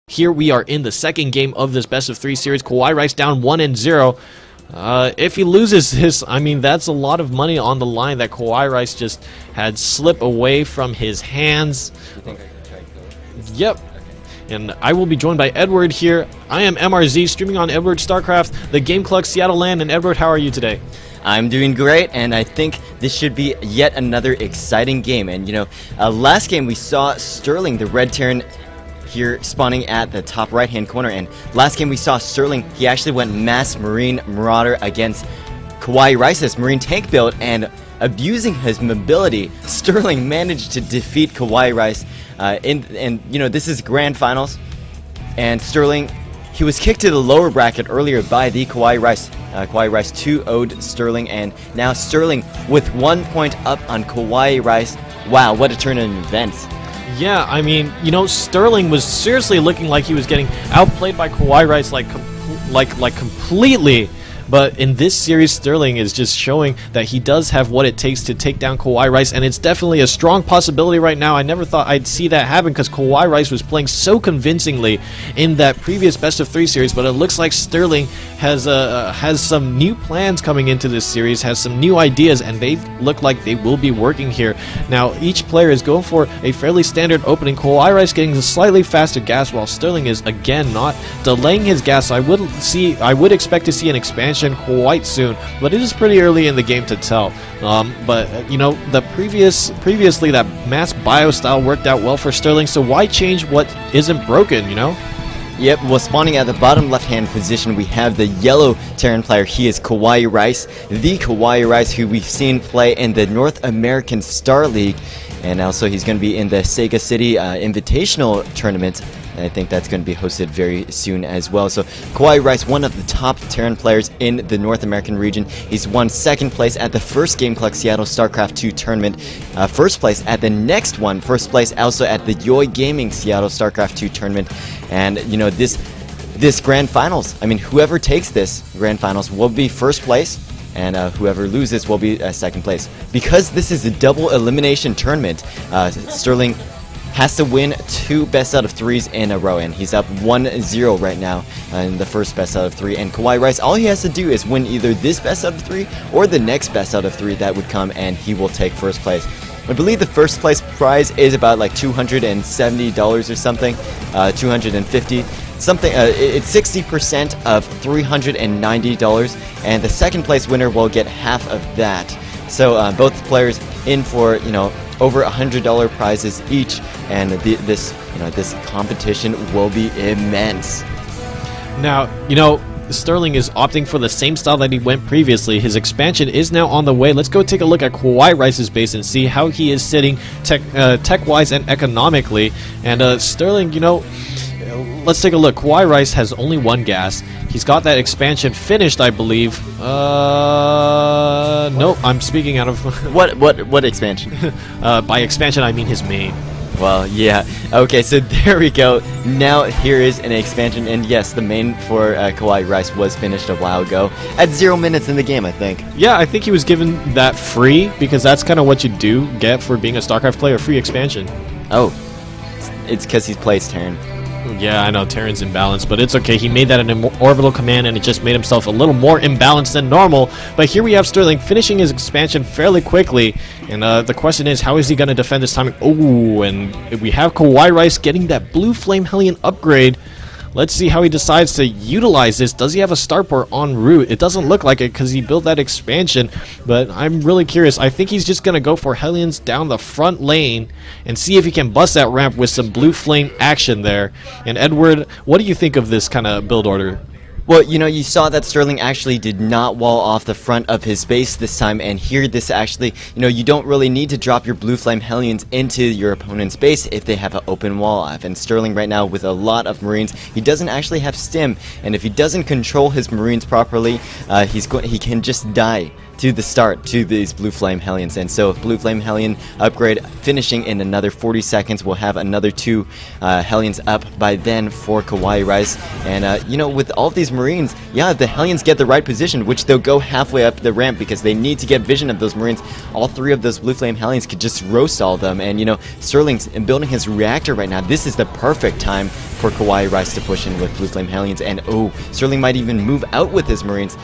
Here we are in the second game of this best of 3 series. KawaiiRice down 1-0. If he loses this, I mean, that's a lot of money on the line that KawaiiRice just had slip away from his hands. Yep. And I will be joined by Edward here. I am MRZ, streaming on EdwardStarcraft, the GameClucks Seattle LAN. And Edward, how are you today? I'm doing great, and I think this should be yet another exciting game. And, you know, last game we saw Sterling, the Red Terran, here spawning at the top right-hand corner. And last game we saw Sterling, he actually went Mass Marine Marauder against KawaiiRice's Marine Tank build, and abusing his mobility, Sterling managed to defeat KawaiiRice. And, you know, this is Grand Finals, and Sterling, he was kicked to the lower bracket earlier by the KawaiiRice. KawaiiRice 2-0'd Sterling, and now Sterling with 1 point up on KawaiiRice. Wow, what a turn in events. Yeah, I mean, you know, Sterling was seriously looking like he was getting outplayed by KawaiiRice like completely. But in this series, Sterling is just showing that he does have what it takes to take down KawaiiRice, and it's definitely a strong possibility right now. I never thought I'd see that happen because KawaiiRice was playing so convincingly in that previous best of 3 series, but it looks like Sterling has some new plans coming into this series, has some new ideas, and they look like they will be working here. Now, each player is going for a fairly standard opening. KawaiiRice getting a slightly faster gas, while Sterling is again not delaying his gas. So I would expect to see an expansion quite soon, but it is pretty early in the game to tell. But you know, the previously that mass bio style worked out well for Sterling, so why change what isn't broken, you know? Yep, well, spawning at the bottom left-hand position, we have the yellow Terran player. He is KawaiiRice, the KawaiiRice who we've seen play in the North American Star League, and also he's going to be in the Sega City Invitational Tournament. I think that's going to be hosted very soon as well. So KawaiiRice, one of the top Terran players in the North American region. He's won second place at the first GameClucks Seattle StarCraft 2 tournament. First place at the next one. First place also at the Yoi Gaming Seattle StarCraft 2 tournament. And, you know, this Grand Finals, I mean, whoever takes this Grand Finals will be first place, and whoever loses will be second place. Because this is a double elimination tournament, Sterling has to win 2 best out of 3s in a row, and he's up 1-0 right now in the first best out of 3. And KawaiiRice, all he has to do is win either this best out of 3 or the next best out of 3 that would come, and he will take first place. I believe the first place prize is about like $270 or something, 250 something. It's 60% of $390, and the second place winner will get half of that. So both players in for, you know, over $100 prizes each, and this competition will be immense. Now, you know, Sterling is opting for the same style that he went previously. His expansion is now on the way. Let's go take a look at KawaiiRice's base and see how he is sitting tech-wise and economically. And Sterling, you know, let's take a look. KawaiiRice has only 1 gas. He's got that expansion finished, I believe. Nope, I'm speaking out of... What expansion? By expansion, I mean his main. Well, yeah. Okay, so there we go. Now here is an expansion, and yes, the main for KawaiiRice was finished a while ago. At 0 minutes in the game, I think. Yeah, I think he was given that free, because that's kind of what you do get for being a StarCraft player, free expansion. Oh, it's because he plays Terran. Yeah, I know, Terran's imbalanced, but it's okay. He made that an orbital command, and it just made himself a little more imbalanced than normal. But here we have Sterling finishing his expansion fairly quickly, and the question is, how is he going to defend this timing? Oh, and we have KawaiiRice getting that Blue Flame Hellion upgrade. Let's see how he decides to utilize this. Does he have a starport en route? It doesn't look like it because he built that expansion, but I'm really curious. I think he's just going to go for Hellions down the front lane and see if he can bust that ramp with some Blue Flame action there. And Edward, what do you think of this kind of build order? Well, you know, you saw that Sterling actually did not wall off the front of his base this time, and here this actually, you know, you don't really need to drop your Blue Flame Hellions into your opponent's base if they have an open wall off. And Sterling right now with a lot of Marines, he doesn't actually have stim, and if he doesn't control his Marines properly, he can just die to the start to these Blue Flame Hellions. And so Blue Flame Hellion upgrade finishing in another 40 seconds. We'll have another 2 Hellions up by then for KawaiiRice. And you know, with all of these Marines, yeah, the Hellions get the right position, which they'll go halfway up the ramp because they need to get vision of those Marines. All 3 of those Blue Flame Hellions could just roast all them. And you know, Sterling's building his reactor right now. This is the perfect time for KawaiiRice to push in with Blue Flame Hellions. And oh, Sterling might even move out with his Marines,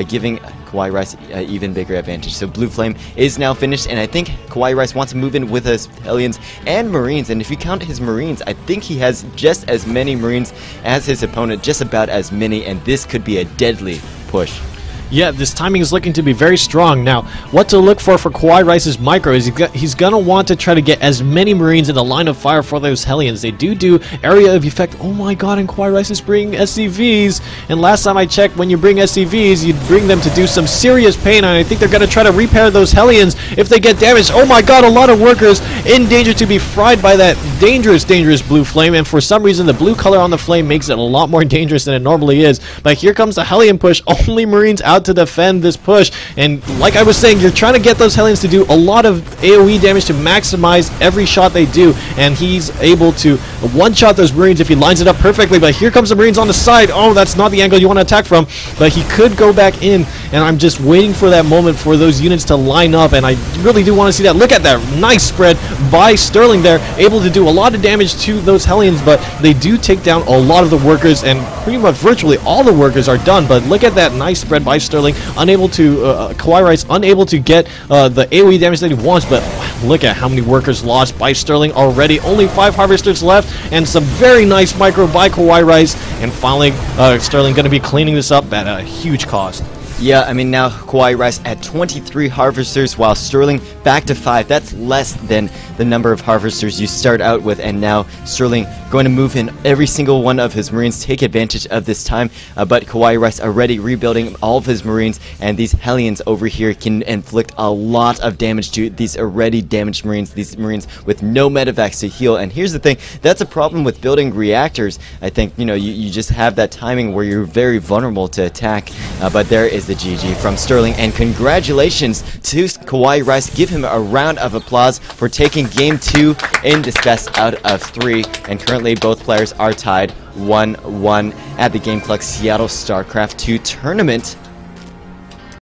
giving KawaiiRice an even bigger advantage. So Blue Flame is now finished, and I think KawaiiRice wants to move in with his Hellions and Marines. And if you count his Marines, I think he has just as many Marines as his opponent, just about as many, and this could be a deadly push. Yeah, this timing is looking to be very strong. Now, what to look for KawaiiRice's micro is he's going to want to try to get as many Marines in the line of fire for those Hellions. They do area of effect. Oh my god, and KawaiiRice is bringing SCVs. And last time I checked, when you bring SCVs, you bring them to do some serious pain. And I think they're going to try to repair those Hellions if they get damaged. Oh my god, a lot of workers in danger to be fried by that dangerous Blue Flame. And for some reason, the blue color on the flame makes it a lot more dangerous than it normally is. But here comes the Hellion push. Only Marines out to defend this push, and like I was saying, you're trying to get those Hellions to do a lot of AoE damage to maximize every shot they do, and he's able to one-shot those Marines if he lines it up perfectly. But here comes the Marines on the side. Oh, that's not the angle you want to attack from, but he could go back in, and I'm just waiting for that moment for those units to line up, and I really do want to see that. Look at that nice spread by Sterling there, able to do a lot of damage to those Hellions, but they do take down a lot of the workers, and pretty much virtually all the workers are done. But look at that nice spread by Sterling, unable to KawaiiRice unable to get the AoE damage that he wants. But look at how many workers lost by Sterling already. Only 5 harvesters left, and some very nice micro by KawaiiRice, and finally Sterling going to be cleaning this up at a huge cost. Yeah, I mean, now KawaiiRice at 23 harvesters, while Sterling back to 5. That's less than the number of harvesters you start out with, and now Sterling going to move in every single one of his Marines, take advantage of this time, but KawaiiRice already rebuilding all of his Marines, and these Hellions over here can inflict a lot of damage to these already damaged Marines, these Marines with no medevacs to heal. And here's the thing, that's a problem with building reactors. I think, you know, you just have that timing where you're very vulnerable to attack, but there is the GG from Sterling, and congratulations to KawaiiRice. Give him a round of applause for taking Game 2 in this best out of 3, and currently both players are tied 1-1 at the GameClucks Seattle StarCraft 2 tournament.